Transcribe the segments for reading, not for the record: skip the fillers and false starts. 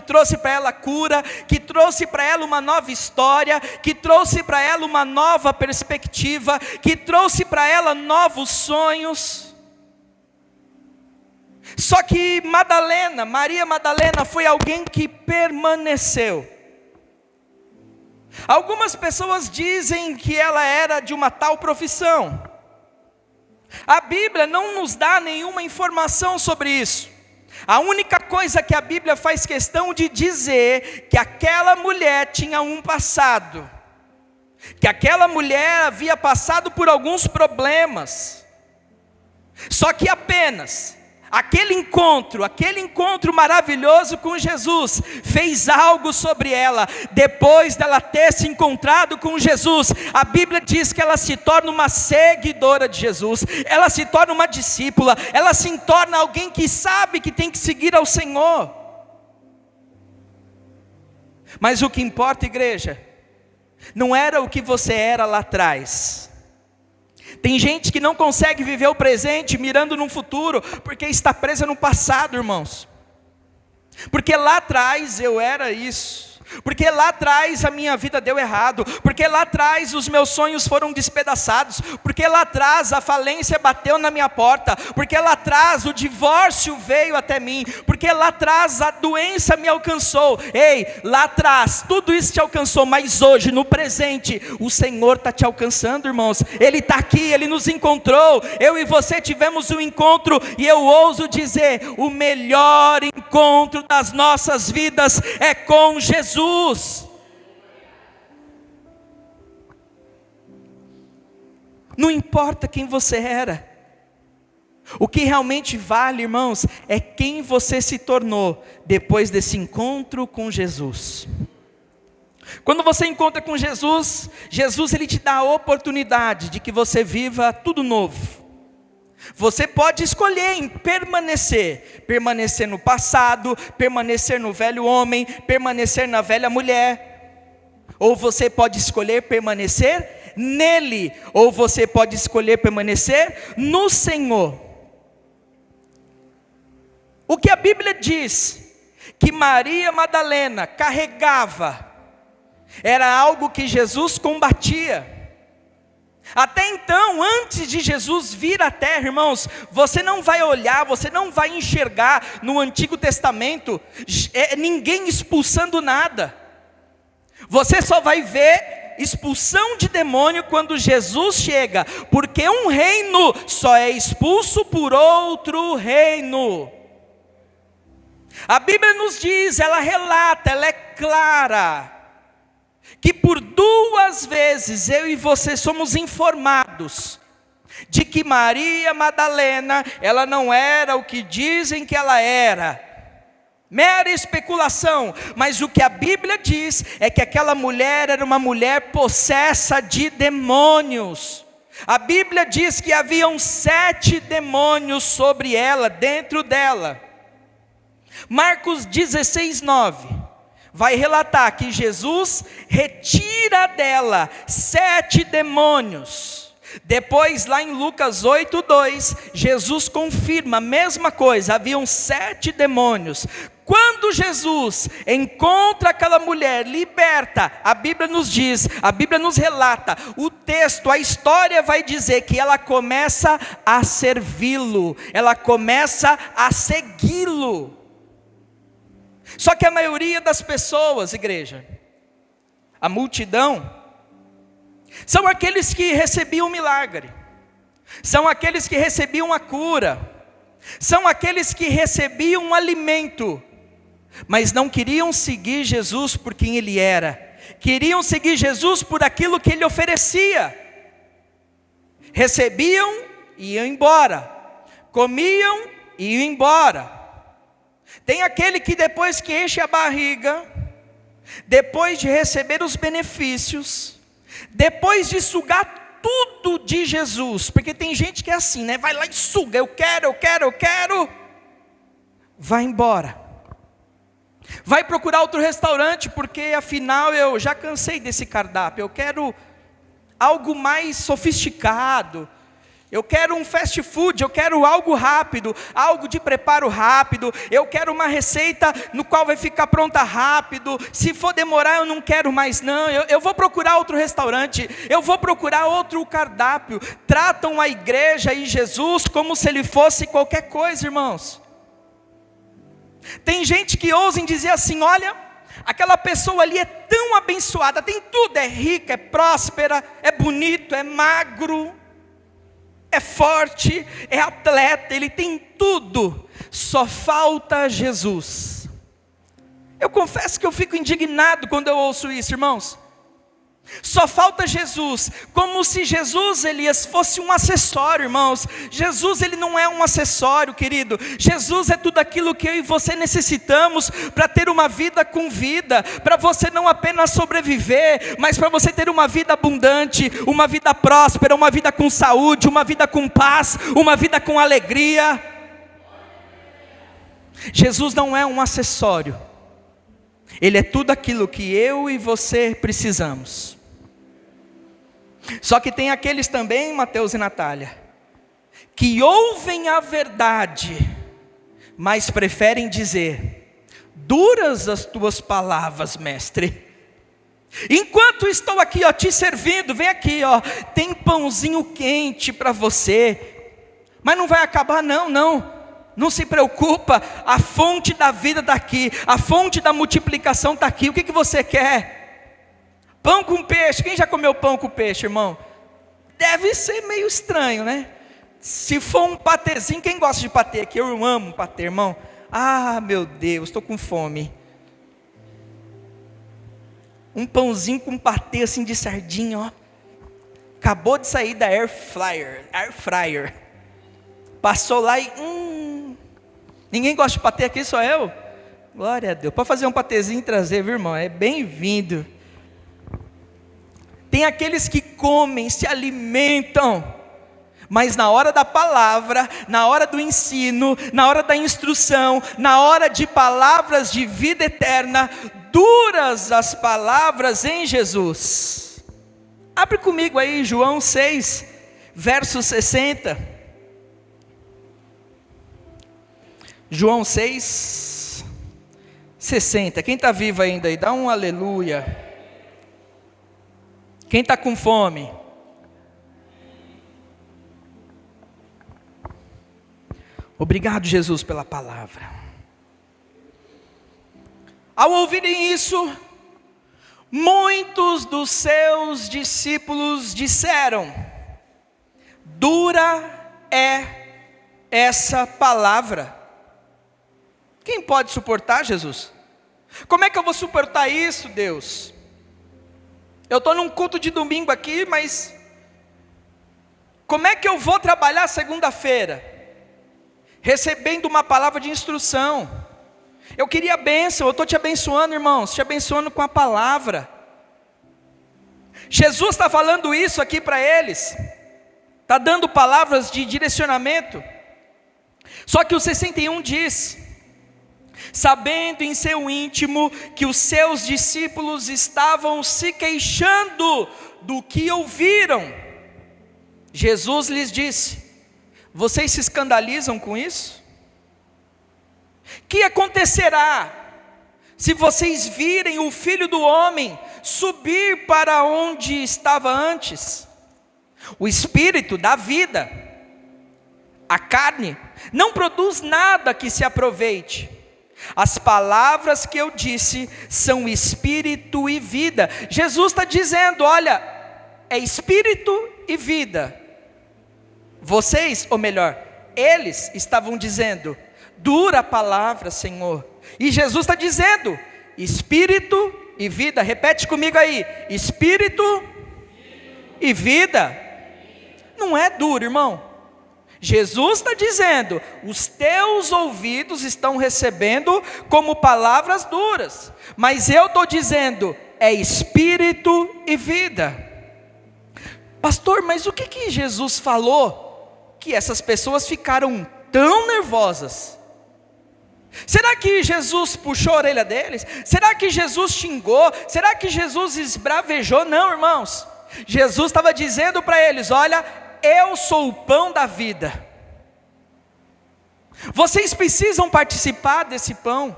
trouxe para ela cura, que trouxe para ela uma nova história, que trouxe para ela uma nova perspectiva, que trouxe para ela novos sonhos. Só que Maria Madalena foi alguém que permaneceu. Algumas pessoas dizem que ela era de uma tal profissão. A Bíblia não nos dá nenhuma informação sobre isso. A única coisa que a Bíblia faz questão de dizer que aquela mulher tinha um passado, que aquela mulher havia passado por alguns problemas. Só que apenas aquele encontro maravilhoso com Jesus fez algo sobre ela. Depois dela ter se encontrado com Jesus, a Bíblia diz que ela se torna uma seguidora de Jesus, ela se torna uma discípula, ela se torna alguém que sabe que tem que seguir ao Senhor. Mas o que importa, igreja, não era o que você era lá atrás. Tem gente que não consegue viver o presente mirando no futuro, porque está presa no passado, irmãos. Porque lá atrás eu era isso, porque lá atrás a minha vida deu errado, porque lá atrás os meus sonhos foram despedaçados, porque lá atrás a falência bateu na minha porta, porque lá atrás o divórcio veio até mim, porque lá atrás a doença me alcançou. Ei, lá atrás tudo isso te alcançou, mas hoje, no presente, o Senhor está te alcançando, irmãos. Ele está aqui, Ele nos encontrou, eu e você tivemos um encontro, e eu ouso dizer, o melhor encontro das nossas vidas é com Jesus. Não importa quem você era, o que realmente vale, irmãos, é quem você se tornou depois desse encontro com Jesus. Quando você encontra com Jesus, Ele te dá a oportunidade de que você viva tudo novo. Você pode escolher em permanecer no passado, permanecer no velho homem, permanecer na velha mulher. Ou você pode escolher permanecer nele, ou você pode escolher permanecer no Senhor. O que a Bíblia diz que Maria Madalena carregava era algo que Jesus combatia. Até então, antes de Jesus vir à terra, irmãos, você não vai olhar, você não vai enxergar no Antigo Testamento ninguém expulsando nada. Você só vai ver expulsão de demônio quando Jesus chega, porque um reino só é expulso por outro reino. A Bíblia nos diz, ela relata, ela é clara, que por 2 vezes eu e você somos informados de que Maria Madalena, ela não era o que dizem que ela era, mera especulação, mas o que a Bíblia diz é que aquela mulher era uma mulher possessa de demônios. A Bíblia diz que haviam 7 demônios sobre ela, dentro dela. Marcos 16:9 vai relatar que Jesus retira dela 7 demônios. Depois, lá em Lucas 8:2, Jesus confirma a mesma coisa, haviam 7 demônios. Quando Jesus encontra aquela mulher liberta, a Bíblia nos diz, a Bíblia nos relata, o texto, a história vai dizer que ela começa a servi-lo, ela começa a segui-lo. Só que a maioria das pessoas, igreja, a multidão, são aqueles que recebiam um milagre, são aqueles que recebiam a cura, são aqueles que recebiam um alimento, mas não queriam seguir Jesus por quem Ele era, queriam seguir Jesus por aquilo que Ele oferecia. Recebiam e iam embora, comiam e iam embora. Tem aquele que depois que enche a barriga, depois de receber os benefícios, depois de sugar tudo de Jesus, porque tem gente que é assim, né? Vai lá e suga, eu quero, vai embora. Vai procurar outro restaurante, porque afinal eu já cansei desse cardápio, eu quero algo mais sofisticado, Eu quero um fast food, eu quero algo rápido, algo de preparo rápido, eu quero uma receita no qual vai ficar pronta rápido, se for demorar eu não quero mais não, eu vou procurar outro restaurante, eu vou procurar outro cardápio. Tratam a igreja e Jesus como se ele fosse qualquer coisa, irmãos. Tem gente que ousa em dizer assim, olha, aquela pessoa ali é tão abençoada, tem tudo, é rica, é próspera, é bonito, é magro, é forte, é atleta, ele tem tudo, só falta Jesus. Eu confesso que eu fico indignado quando eu ouço isso, irmãos. Só falta Jesus, como se Jesus, Elias, fosse um acessório, irmãos. Jesus, ele não é um acessório, querido. Jesus é tudo aquilo que eu e você necessitamos para ter uma vida com vida, para você não apenas sobreviver, mas para você ter uma vida abundante, uma vida próspera, uma vida com saúde, uma vida com paz, uma vida com alegria. Jesus não é um acessório, ele é tudo aquilo que eu e você precisamos. Só que tem aqueles também, Mateus e Natália, que ouvem a verdade, mas preferem dizer, duras as tuas palavras, mestre. Enquanto estou aqui, ó, te servindo, vem aqui, ó, tem pãozinho quente para você, mas não vai acabar não se preocupa, a fonte da vida está aqui, a fonte da multiplicação está aqui. O que você quer? Pão com peixe. Quem já comeu pão com peixe, irmão? Deve ser meio estranho, né? Se for um patezinho, quem gosta de patê aqui? Eu amo patê, irmão. Ah, meu Deus, estou com fome. Um pãozinho com patê assim de sardinha, ó. Acabou de sair da air fryer. Passou lá e ninguém gosta de patê aqui, só eu? Glória a Deus. Pode fazer um patezinho e trazer, viu, irmão? É bem-vindo. Tem aqueles que comem, se alimentam, mas na hora da palavra, na hora do ensino, na hora da instrução, na hora de palavras de vida eterna, duras as palavras em Jesus. Abre comigo aí João 6, verso 60. João 6, 60. Quem está vivo ainda aí? Dá um aleluia. Quem está com fome? Obrigado, Jesus, pela palavra. Ao ouvirem isso, muitos dos seus discípulos disseram, dura é essa palavra. Quem pode suportar, Jesus? Como é que eu vou suportar isso, Deus? Eu estou num culto de domingo aqui, mas como é que eu vou trabalhar segunda-feira? Recebendo uma palavra de instrução. Eu queria bênção, eu estou te abençoando, irmãos, te abençoando com a palavra. Jesus está falando isso aqui para eles, está dando palavras de direcionamento. Só que o 61 diz, sabendo em seu íntimo que os seus discípulos estavam se queixando do que ouviram, Jesus lhes disse, vocês se escandalizam com isso? Que acontecerá se vocês virem o Filho do Homem subir para onde estava antes? O Espírito dá vida, a carne não produz nada que se aproveite. As palavras que eu disse são espírito e vida. Jesus está dizendo, olha, é espírito e vida. Vocês, ou melhor, eles estavam dizendo, dura a palavra, Senhor. E Jesus está dizendo, espírito e vida. Repete comigo aí, espírito e vida. Não é duro, irmão. Jesus está dizendo, os teus ouvidos estão recebendo como palavras duras, mas eu estou dizendo, é espírito e vida. Pastor, mas o que Jesus falou que essas pessoas ficaram tão nervosas? Será que Jesus puxou a orelha deles? Será que Jesus xingou? Será que Jesus esbravejou? Não, irmãos. Jesus estava dizendo para eles, olha, eu sou o pão da vida. Vocês precisam participar desse pão.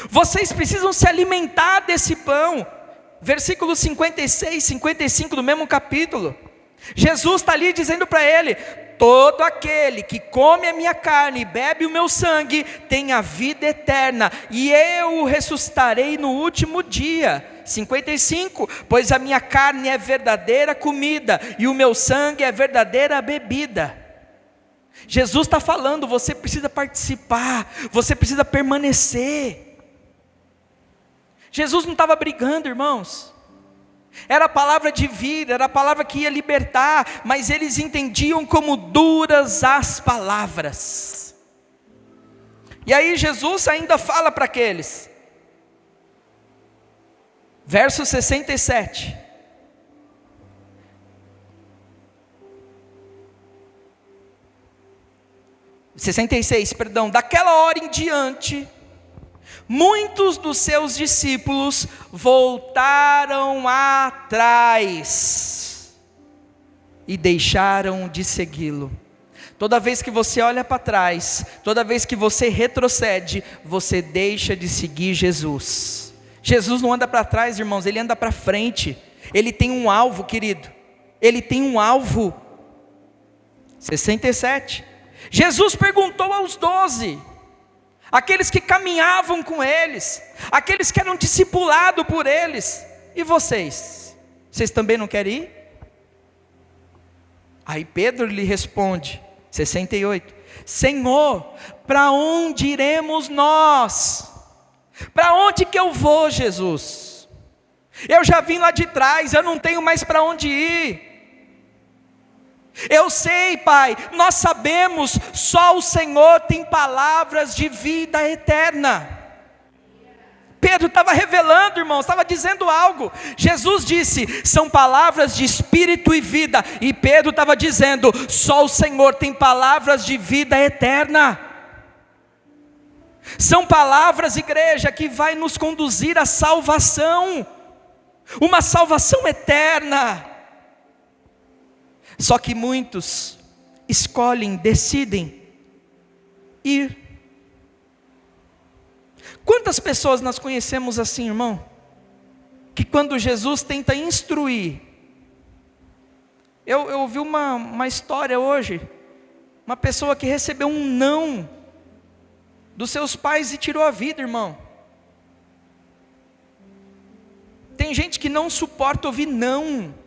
Vocês precisam se alimentar desse pão. Versículos 56, 55 do mesmo capítulo. Jesus está ali dizendo para ele: todo aquele que come a minha carne e bebe o meu sangue tem a vida eterna, e eu o ressuscitarei no último dia. 55, pois a minha carne é verdadeira comida, e o meu sangue é verdadeira bebida. Jesus está falando, você precisa participar, você precisa permanecer. Jesus não estava brigando, irmãos. Era a palavra de vida, era a palavra que ia libertar, mas eles entendiam como duras as palavras. E aí Jesus ainda fala para aqueles, verso 67. Daquela hora em diante, muitos dos seus discípulos voltaram atrás e deixaram de segui-lo. Toda vez que você olha para trás, toda vez que você retrocede, você deixa de seguir Jesus. Jesus não anda para trás, irmãos, ele anda para frente. Ele tem um alvo, querido. Ele tem um alvo. 67. Jesus perguntou aos 12, aqueles que caminhavam com eles, aqueles que eram discipulados por eles: e vocês? Vocês também não querem ir? Aí Pedro lhe responde, 68, Senhor, para onde iremos nós? Para onde que eu vou, Jesus? Eu já vim lá de trás, eu não tenho mais para onde ir. Eu sei, Pai, nós sabemos, só o Senhor tem palavras de vida eterna. Pedro estava revelando, irmãos, estava dizendo algo. Jesus disse, são palavras de espírito e vida, e Pedro estava dizendo, só o Senhor tem palavras de vida eterna. São palavras, igreja, que vai nos conduzir à salvação, uma salvação eterna. Só que muitos escolhem, decidem ir. Quantas pessoas nós conhecemos assim, irmão? Que quando Jesus tenta instruir. Eu ouvi uma história hoje. Uma pessoa que recebeu um não dos seus pais e tirou a vida, irmão. Tem gente que não suporta ouvir não.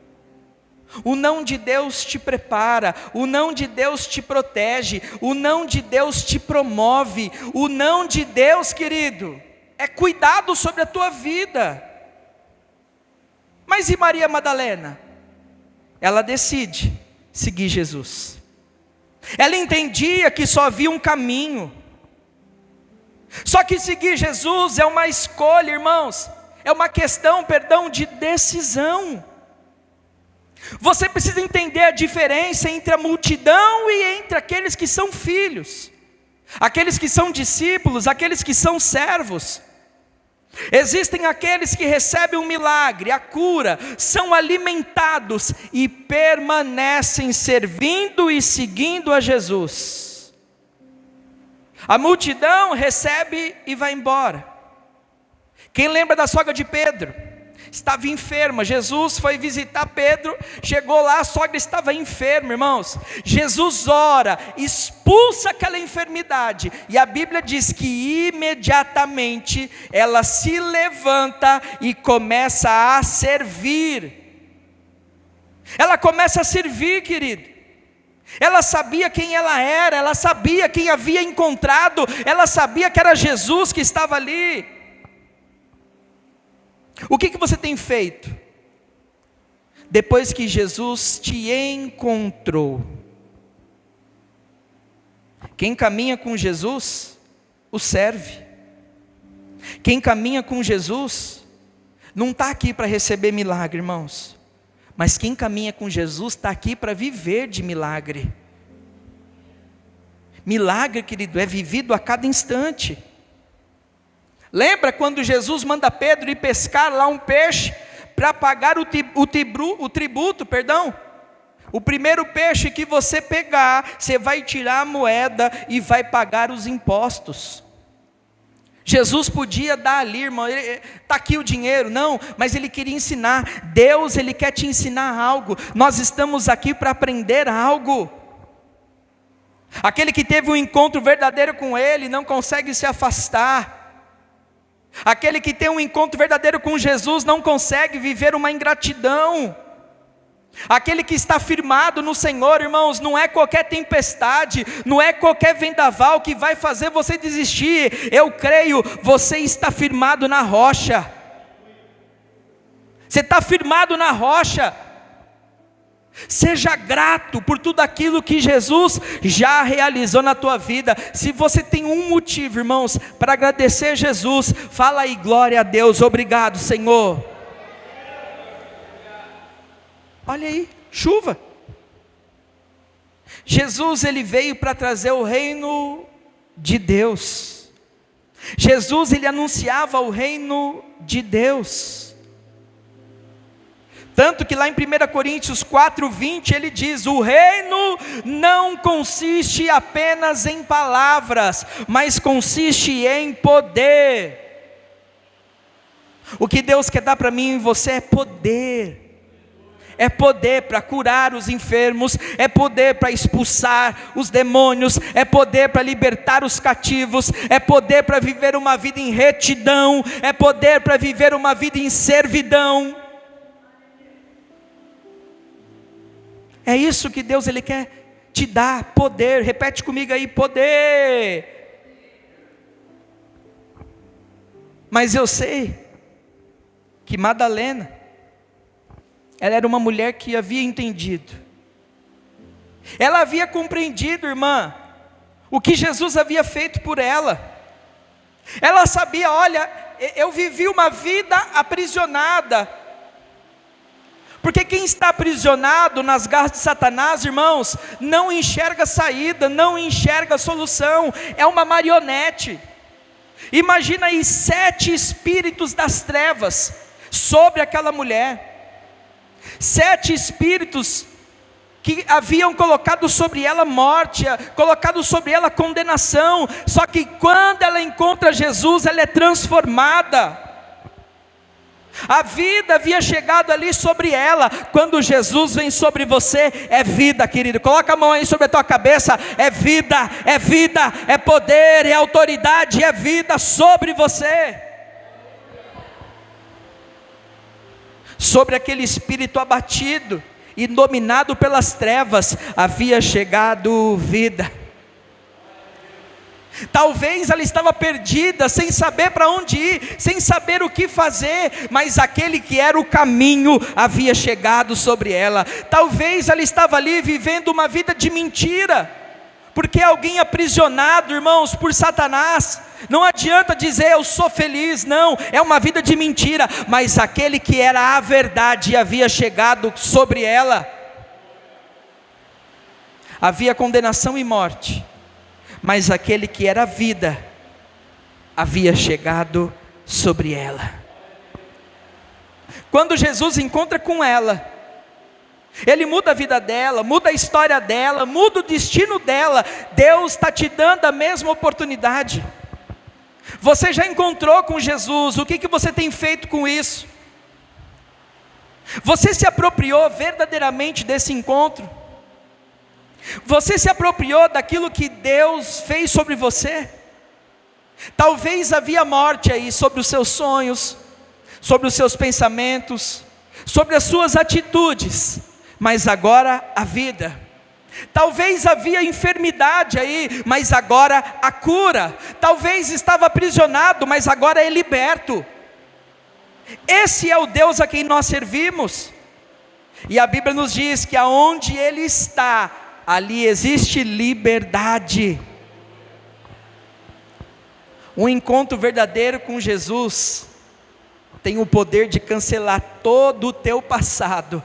O não de Deus te prepara, o não de Deus te protege, o não de Deus te promove, o não de Deus, querido, é cuidado sobre a tua vida. Mas e Maria Madalena? Ela decide seguir Jesus. Ela entendia que só havia um caminho. Só que seguir Jesus é uma escolha, irmãos, é uma questão, de decisão. Você precisa entender a diferença entre a multidão e entre aqueles que são filhos, aqueles que são discípulos, aqueles que são servos. Existem aqueles que recebem um milagre, a cura, são alimentados e permanecem servindo e seguindo a Jesus. A multidão recebe e vai embora. Quem lembra da sogra de Pedro? Estava enferma, Jesus foi visitar Pedro, chegou lá, a sogra estava enferma, irmãos. Jesus ora, expulsa aquela enfermidade, e a Bíblia diz que imediatamente ela se levanta e começa a servir. Ela começa a servir, querido. Ela sabia quem ela era, ela sabia quem havia encontrado, ela sabia que era Jesus que estava ali. O que você tem feito? Depois que Jesus te encontrou. Quem caminha com Jesus, o serve. Quem caminha com Jesus, não está aqui para receber milagre, irmãos. Mas quem caminha com Jesus, está aqui para viver de milagre. Milagre, querido, é vivido a cada instante. Lembra quando Jesus manda Pedro ir pescar lá um peixe para pagar o tributo? O primeiro peixe que você pegar, você vai tirar a moeda e vai pagar os impostos. Jesus podia dar ali, irmão, está aqui o dinheiro, não, mas Ele queria ensinar. Deus, Ele quer te ensinar algo. Nós estamos aqui para aprender algo. Aquele que teve um encontro verdadeiro com Ele, não consegue se afastar. Aquele que tem um encontro verdadeiro com Jesus, não consegue viver uma ingratidão. Aquele que está firmado no Senhor, irmãos, não é qualquer tempestade, não é qualquer vendaval que vai fazer você desistir. Eu creio, você está firmado na rocha. Você está firmado na rocha. Seja grato por tudo aquilo que Jesus já realizou na tua vida. Se você tem um motivo, irmãos, para agradecer Jesus, fala aí, glória a Deus, obrigado, Senhor. Olha aí, chuva. Jesus, Ele veio para trazer o reino de Deus. Jesus, Ele anunciava o reino de Deus. Tanto que lá em 1 Coríntios 4:20 ele diz: o reino não consiste apenas em palavras, mas consiste em poder. O que Deus quer dar para mim e você é poder. É poder para curar os enfermos, é poder para expulsar os demônios, é poder para libertar os cativos, é poder para viver uma vida em retidão, é poder para viver uma vida em servidão. É isso que Deus, Ele quer te dar, poder. Repete comigo aí, poder. Mas eu sei que Madalena, ela era uma mulher que havia entendido. Ela havia compreendido, irmã, o que Jesus havia feito por ela. Ela sabia, olha, eu vivi uma vida aprisionada. Porque quem está aprisionado nas garras de Satanás, irmãos, não enxerga saída, não enxerga solução, é uma marionete. Imagina aí 7 espíritos das trevas sobre aquela mulher. 7 espíritos que haviam colocado sobre ela morte, colocado sobre ela condenação. Só que quando ela encontra Jesus, ela é transformada. A vida havia chegado ali sobre ela. Quando Jesus vem sobre você, é vida, querido. Coloca a mão aí sobre a tua cabeça. É vida, é poder, é autoridade, é vida sobre você. Sobre aquele espírito abatido e dominado pelas trevas, havia chegado vida. Talvez ela estava perdida, sem saber para onde ir, sem saber o que fazer, mas aquele que era o caminho havia chegado sobre ela. Talvez ela estava ali vivendo uma vida de mentira, porque alguém aprisionado, irmãos, por Satanás. Não adianta dizer eu sou feliz, não, é uma vida de mentira, mas aquele que era a verdade havia chegado sobre ela. Havia condenação e morte, mas aquele que era a vida havia chegado sobre ela. Quando Jesus encontra com ela, Ele muda a vida dela, muda a história dela, muda o destino dela. Deus está te dando a mesma oportunidade. Você já encontrou com Jesus, o que você tem feito com isso? Você se apropriou verdadeiramente desse encontro? Você se apropriou daquilo que Deus fez sobre você? Talvez havia morte aí sobre os seus sonhos, sobre os seus pensamentos, sobre as suas atitudes, mas agora a vida. Talvez havia enfermidade aí, mas agora a cura. Talvez estava aprisionado, mas agora é liberto. Esse é o Deus a quem nós servimos. E a Bíblia nos diz que aonde Ele está, ali existe liberdade. Um encontro verdadeiro com Jesus tem o poder de cancelar todo o teu passado,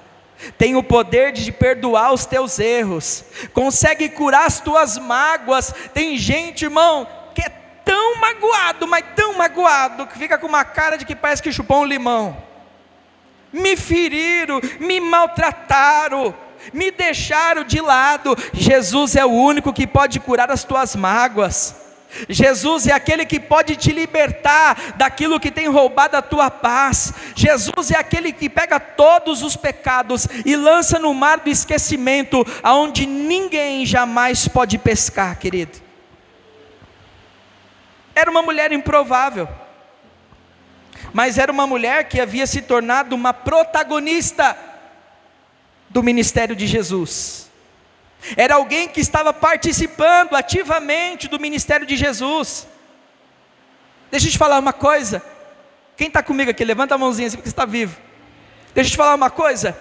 tem o poder de perdoar os teus erros, consegue curar as tuas mágoas. Tem gente, irmão, que é tão magoado, mas tão magoado, que fica com uma cara de que parece que chupou um limão. Me feriram, me maltrataram, me deixaram de lado. Jesus é o único que pode curar as tuas mágoas. Jesus é aquele que pode te libertar daquilo que tem roubado a tua paz. Jesus é aquele que pega todos os pecados e lança no mar do esquecimento, aonde ninguém jamais pode pescar, querido. Era uma mulher improvável, mas era uma mulher que havia se tornado uma protagonista do ministério de Jesus. Era alguém que estava participando ativamente do ministério de Jesus. Deixa eu te falar uma coisa. Quem está comigo aqui, levanta a mãozinha assim porque você está vivo. Deixa eu te falar uma coisa.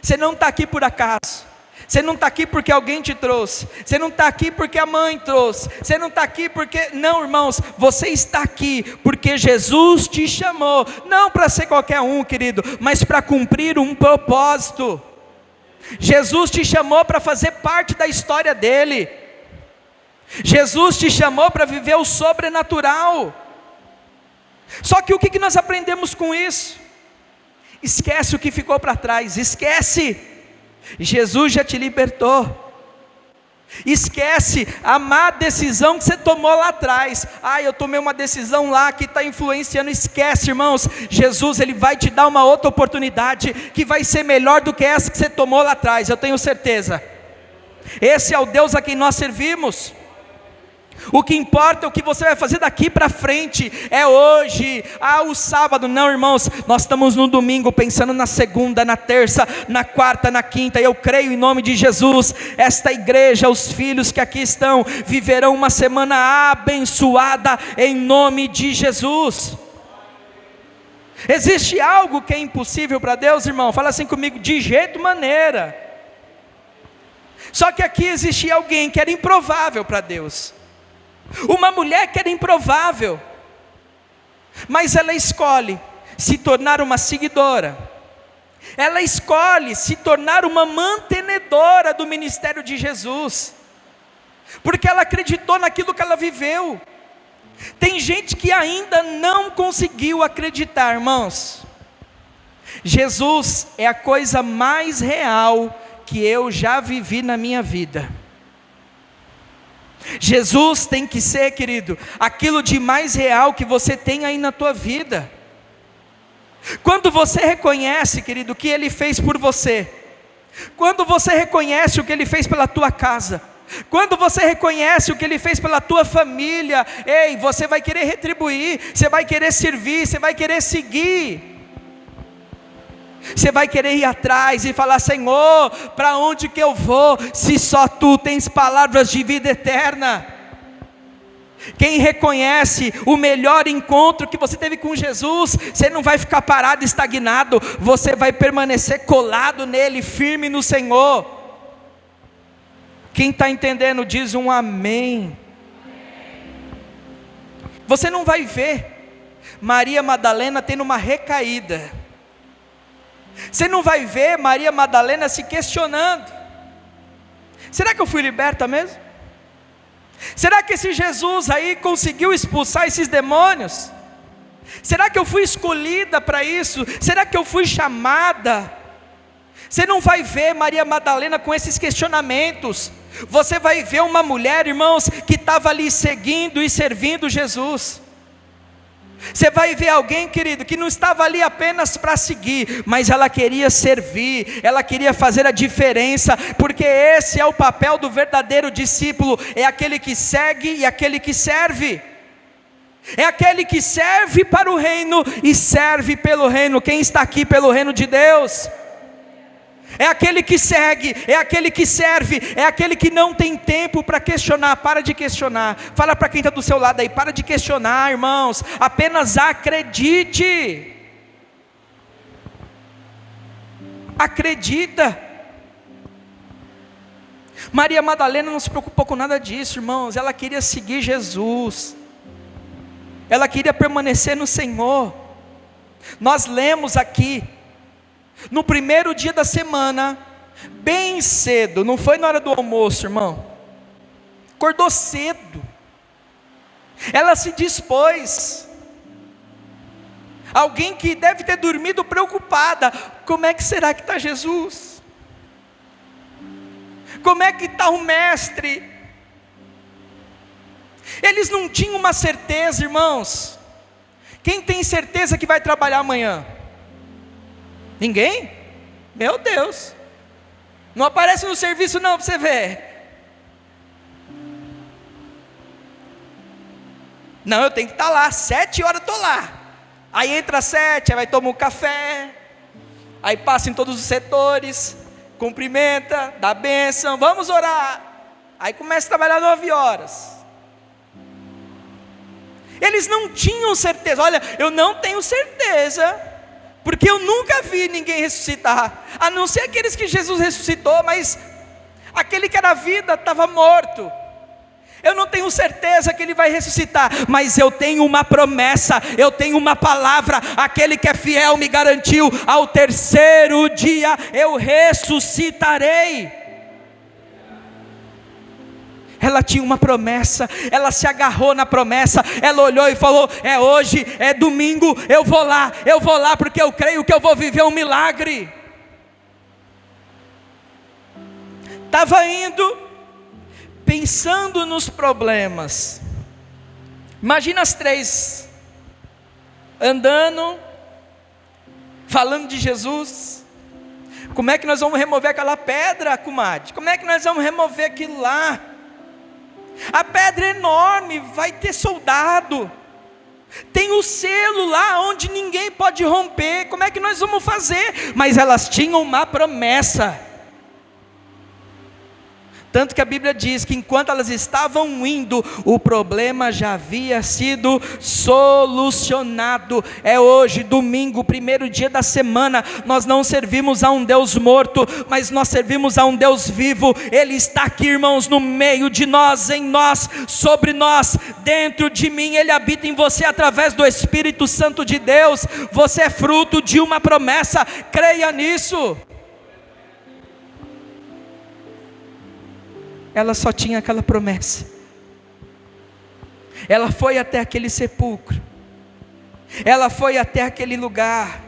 Você não está aqui por acaso. Você não está aqui porque alguém te trouxe. Você não está aqui porque a mãe trouxe. Você não está aqui porque... Não, irmãos, você está aqui porque Jesus te chamou. Não para ser qualquer um, querido, mas para cumprir um propósito. Jesus te chamou para fazer parte da história dele. Jesus te chamou para viver o sobrenatural. Só que o que nós aprendemos com isso? Esquece o que ficou para trás, esquece. Jesus já te libertou. Esquece a má decisão que você tomou lá atrás. Eu tomei uma decisão lá que está influenciando. Esquece, irmãos. Jesus, Ele vai te dar uma outra oportunidade, que vai ser melhor do que essa que você tomou lá atrás, eu tenho certeza. Esse é o Deus a quem nós servimos. O que importa é o que você vai fazer daqui para frente, é hoje, o sábado. Não, irmãos, nós estamos no domingo, pensando na segunda, na terça, na quarta, na quinta. Eu creio em nome de Jesus, esta igreja, os filhos que aqui estão, viverão uma semana abençoada, em nome de Jesus. Existe algo que é impossível para Deus, irmão? Fala assim comigo: de jeito maneira. Só que aqui existia alguém que era improvável para Deus. Uma mulher que era improvável, mas ela escolhe se tornar uma seguidora. Ela escolhe se tornar uma mantenedora do ministério de Jesus, porque ela acreditou naquilo que ela viveu. Tem gente que ainda não conseguiu acreditar, irmãos. Jesus é a coisa mais real que eu já vivi na minha vida. Jesus tem que ser, querido, aquilo de mais real que você tem aí na tua vida. Quando você reconhece, querido, o que Ele fez por você, quando você reconhece o que Ele fez pela tua casa, quando você reconhece o que Ele fez pela tua família, você vai querer retribuir, você vai querer servir, você vai querer seguir. Você vai querer ir atrás e falar: Senhor, para onde que eu vou, se só Tu tens palavras de vida eterna? Quem reconhece o melhor encontro que você teve com Jesus, você não vai ficar parado, estagnado, você vai permanecer colado nele, firme no Senhor. Quem está entendendo diz um amém. Você não vai ver Maria Madalena tendo uma recaída. Você não vai ver Maria Madalena se questionando: será que eu fui liberta mesmo? Será que esse Jesus aí conseguiu expulsar esses demônios? Será que eu fui escolhida para isso? Será que eu fui chamada? Você não vai ver Maria Madalena com esses questionamentos. Você vai ver uma mulher, irmãos, que estava ali seguindo e servindo Jesus. Você vai ver alguém, querido, que não estava ali apenas para seguir, mas ela queria servir, ela queria fazer a diferença, porque esse é o papel do verdadeiro discípulo, é aquele que segue e aquele que serve. É aquele que serve para o reino e serve pelo reino. Quem está aqui pelo reino de Deus? É aquele que segue, é aquele que serve, é aquele que não tem tempo para questionar. Para de questionar. Fala para quem está do seu lado aí: para de questionar, irmãos, apenas acredite. Acredita. Maria Madalena não se preocupou com nada disso, irmãos. Ela queria seguir Jesus, ela queria permanecer no Senhor. Nós lemos aqui, no primeiro dia da semana, bem cedo, não foi na hora do almoço, irmão, acordou cedo, ela se dispôs. Alguém que deve ter dormido preocupada: como é que será que está Jesus? Como é que está o mestre? Eles não tinham uma certeza, irmãos. Quem tem certeza que vai trabalhar amanhã? Ninguém? Meu Deus, não aparece no serviço não, para você ver. Não, eu tenho que estar lá, 7 horas estou lá. Aí entra às 7, aí vai tomar um café, aí passa em todos os setores, cumprimenta, dá bênção, vamos orar. Aí começa a trabalhar 9 horas. Eles não tinham certeza. Olha, eu não tenho certeza, porque eu nunca vi ninguém ressuscitar, a não ser aqueles que Jesus ressuscitou, mas aquele que era vida estava morto. Eu não tenho certeza que ele vai ressuscitar, mas eu tenho uma promessa, eu tenho uma palavra. Aquele que é fiel me garantiu: ao terceiro dia eu ressuscitarei. Ela tinha uma promessa, ela se agarrou na promessa, ela olhou e falou: é hoje, é domingo, eu vou lá, porque eu creio que eu vou viver um milagre. Estava indo, pensando nos problemas. Imagina as 3 andando, falando de Jesus. Como é que nós vamos remover aquela pedra, comadre? Como é que nós vamos remover aquilo lá? A pedra é enorme, vai ter soldado, tem o selo lá onde ninguém pode romper. Como é que nós vamos fazer? Mas elas tinham uma promessa. Tanto que a Bíblia diz que enquanto elas estavam indo, o problema já havia sido solucionado. É hoje, domingo, primeiro dia da semana. Nós não servimos a um Deus morto, mas nós servimos a um Deus vivo. Ele está aqui, irmãos, no meio de nós, em nós, sobre nós, dentro de mim. Ele habita em você através do Espírito Santo de Deus. Você é fruto de uma promessa, creia nisso. Ela só tinha aquela promessa. Ela foi até aquele sepulcro, ela foi até aquele lugar,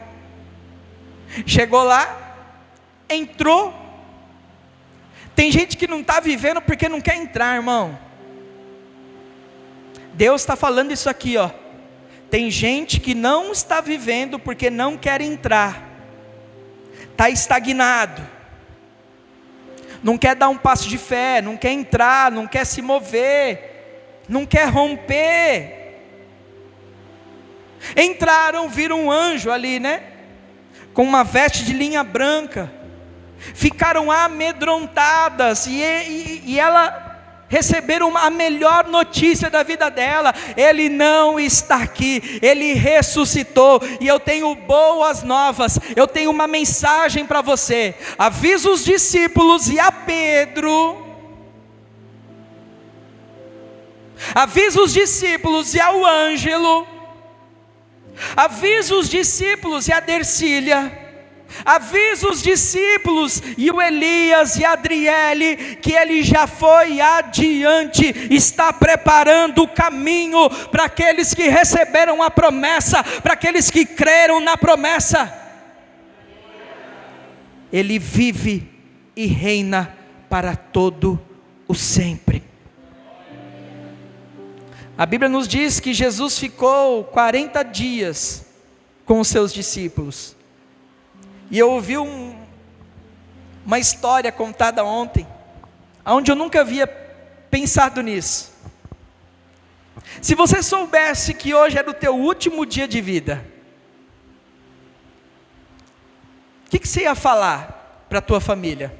chegou lá, entrou. Tem gente que não está vivendo porque não quer entrar, irmão. Deus está falando isso aqui, ó. Tem gente que não está vivendo porque não quer entrar, está estagnado, não quer dar um passo de fé, não quer entrar, não quer se mover, não quer romper. Entraram, viram um anjo ali, né? Com uma veste de linha branca. Ficaram amedrontadas e ela receberam a melhor notícia da vida dela: ele não está aqui, ele ressuscitou. E eu tenho boas novas, eu tenho uma mensagem para você. Avisa os discípulos e a Pedro, avisa os discípulos e ao Ângelo, avisa os discípulos e a Dercília, avisa os discípulos e o Elias e a Adriele, que ele já foi adiante, está preparando o caminho para aqueles que receberam a promessa, para aqueles que creram na promessa. Ele vive e reina para todo o sempre. A Bíblia nos diz que Jesus ficou 40 dias com os seus discípulos. E eu ouvi uma história contada ontem, onde eu nunca havia pensado nisso. Se você soubesse que hoje era o teu último dia de vida, o que você ia falar para a tua família?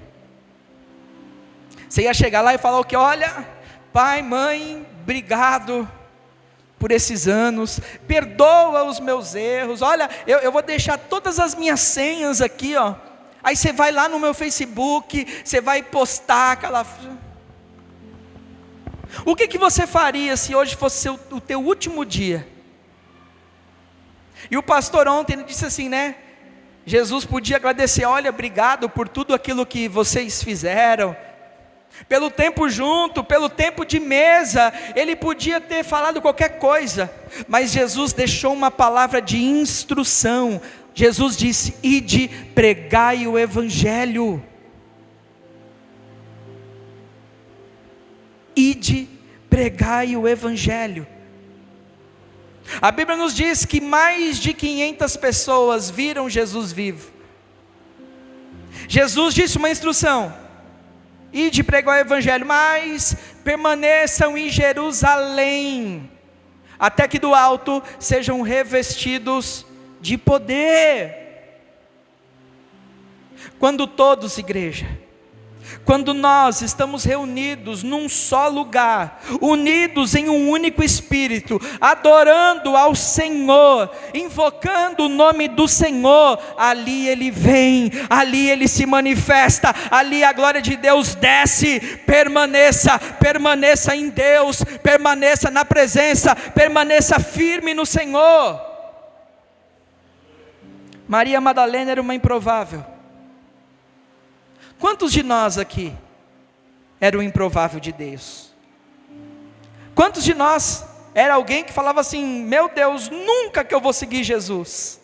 Você ia chegar lá e falar o quê? Olha, pai, mãe, obrigado por esses anos, perdoa os meus erros. Olha, eu vou deixar todas as minhas senhas aqui, ó. Aí você vai lá no meu Facebook, você vai postar aquela... O que você faria se hoje fosse o teu último dia? E o pastor ontem ele disse assim, né? Jesus podia agradecer: olha, obrigado por tudo aquilo que vocês fizeram, pelo tempo junto, pelo tempo de mesa. Ele podia ter falado qualquer coisa, mas Jesus deixou uma palavra de instrução. Jesus disse: ide, pregai o evangelho. ide, pregai o evangelho. A Bíblia nos diz que mais de 500 pessoas viram Jesus vivo. Jesus disse uma instrução: ide, pregai o evangelho, mas permaneçam em Jerusalém, até que do alto sejam revestidos de poder. Quando todos, igreja, quando nós estamos reunidos num só lugar, unidos em um único Espírito, adorando ao Senhor, invocando o nome do Senhor, ali Ele vem, ali Ele se manifesta, ali a glória de Deus desce. Permaneça em Deus, permaneça na presença, permaneça firme no Senhor. Maria Madalena era uma improvável. Quantos de nós aqui era o improvável de Deus? Quantos de nós era alguém que falava assim: meu Deus, nunca que eu vou seguir Jesus?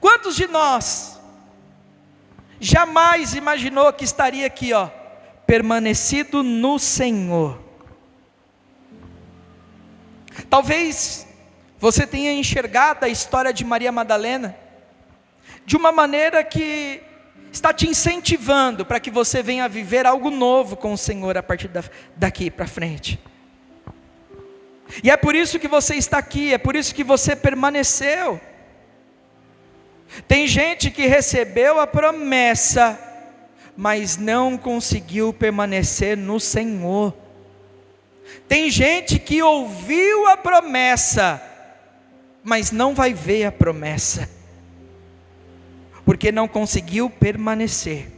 Quantos de nós jamais imaginou que estaria aqui, permanecido no Senhor? Talvez você tenha enxergado a história de Maria Madalena de uma maneira que está te incentivando para que você venha viver algo novo com o Senhor a partir daqui para frente. E é por isso que você está aqui, é por isso que você permaneceu. Tem gente que recebeu a promessa, mas não conseguiu permanecer no Senhor. Tem gente que ouviu a promessa, mas não vai ver a promessa, porque não conseguiu permanecer.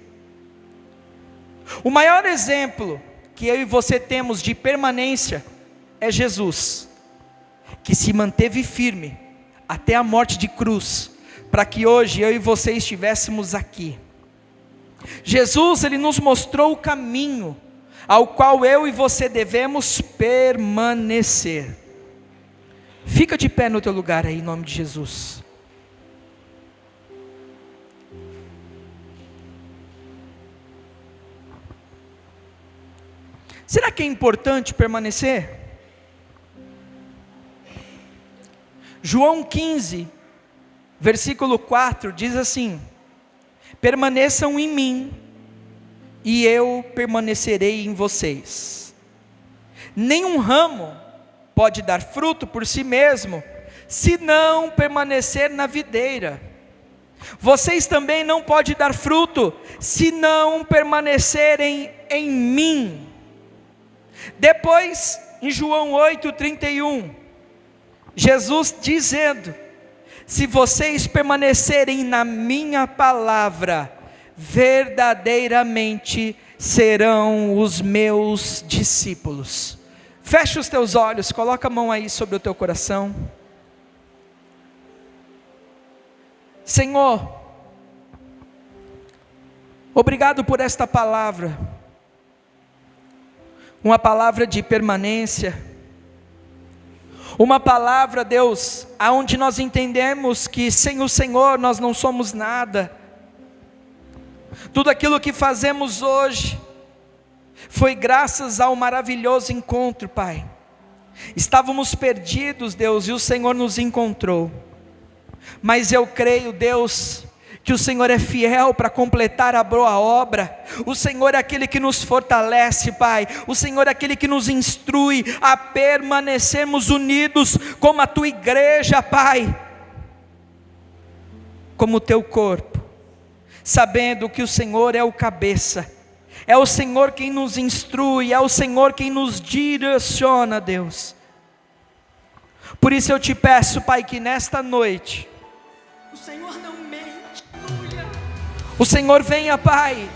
O maior exemplo que eu e você temos de permanência é Jesus, que se manteve firme até a morte de cruz, para que hoje eu e você estivéssemos aqui. Jesus, Ele nos mostrou o caminho ao qual eu e você devemos permanecer. Fica de pé no teu lugar aí, em nome de Jesus. Será que é importante permanecer? João 15, versículo 4, diz assim: permaneçam em mim, e eu permanecerei em vocês. Nenhum ramo pode dar fruto por si mesmo, se não permanecer na videira. Vocês também não podem dar fruto, se não permanecerem em mim. Depois, em João 8:31, Jesus dizendo: se vocês permanecerem na minha palavra, verdadeiramente serão os meus discípulos. Fecha os teus olhos, coloca a mão aí sobre o teu coração. Senhor, obrigado por esta palavra, uma palavra de permanência, uma palavra, Deus, aonde nós entendemos que sem o Senhor nós não somos nada. Tudo aquilo que fazemos hoje foi graças ao maravilhoso encontro, Pai. Estávamos perdidos, Deus, e o Senhor nos encontrou. Mas eu creio, Deus, que o Senhor é fiel para completar a boa obra. O Senhor é aquele que nos fortalece, Pai. O Senhor é aquele que nos instrui a permanecermos unidos como a Tua igreja, Pai, como o Teu corpo, sabendo que o Senhor é o cabeça, é o Senhor quem nos instrui, é o Senhor quem nos direciona, Deus. Por isso eu te peço, Pai, que nesta noite o Senhor não mente, o Senhor venha, Pai,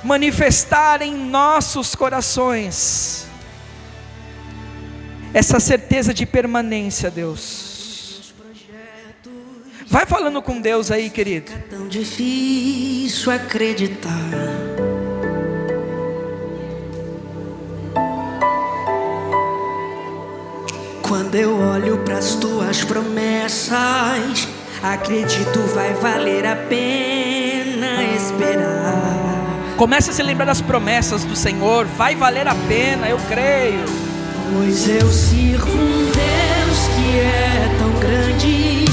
manifestar em nossos corações essa certeza de permanência, Deus. Vai falando com Deus aí, querido. É tão difícil acreditar. Quando eu olho pras tuas promessas, acredito vai valer a pena esperar. Comece a se lembrar das promessas do Senhor. Vai valer a pena, eu creio. Pois eu sirvo um Deus que é tão grande,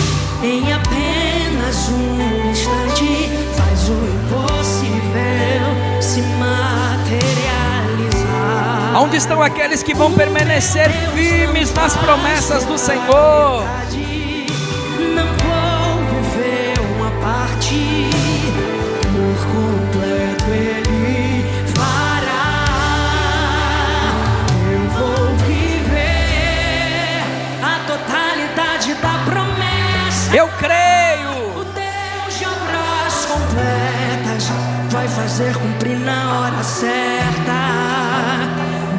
em apenas um instante faz o impossível se materializar. Onde estão aqueles que vão permanecer firmes nas promessas do Senhor? Não vou viver uma parte, por completo Ele fará. Eu vou viver a totalidade da promessa. Eu creio. O Deus de obras completas vai fazer cumprir na hora certa.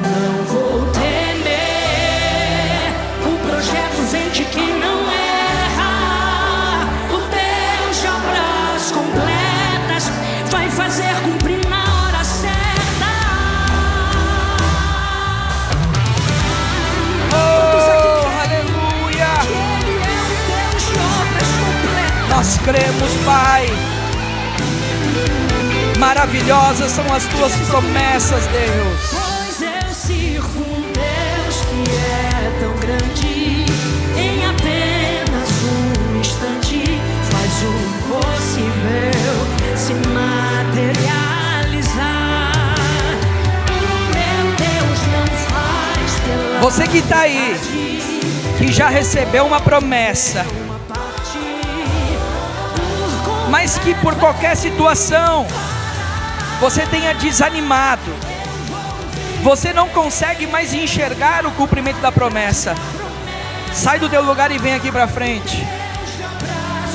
Não vou temer, o projeto vem de quem não erra. O Deus de obras completas vai fazer cumprir na hora certa. Oh, aleluia! Que Ele é o Deus de obras completas. Nós cremos, Pai. Maravilhosas são as tuas promessas, Deus. Pois eu sirvo um Deus que é tão grande, em apenas um instante faz o impossível se materializar. Meu Deus não faz pela Você que está aí, que já recebeu uma promessa, uma parte, mas que por qualquer situação você tenha desanimado, você não consegue mais enxergar o cumprimento da promessa, sai do teu lugar e vem aqui para frente.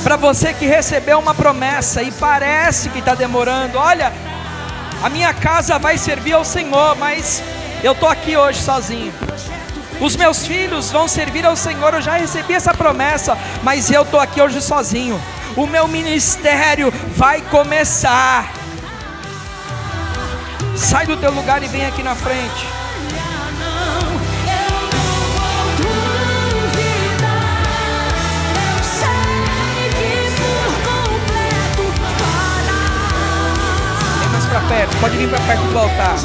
Para você que recebeu uma promessa e parece que está demorando, olha, a minha casa vai servir ao Senhor, mas eu estou aqui hoje sozinho. Os meus filhos vão servir ao Senhor, eu já recebi essa promessa, mas eu estou aqui hoje sozinho. O meu ministério vai começar. Sai do teu lugar e vem aqui na frente. Vem mais para perto, pode vir para perto do altar.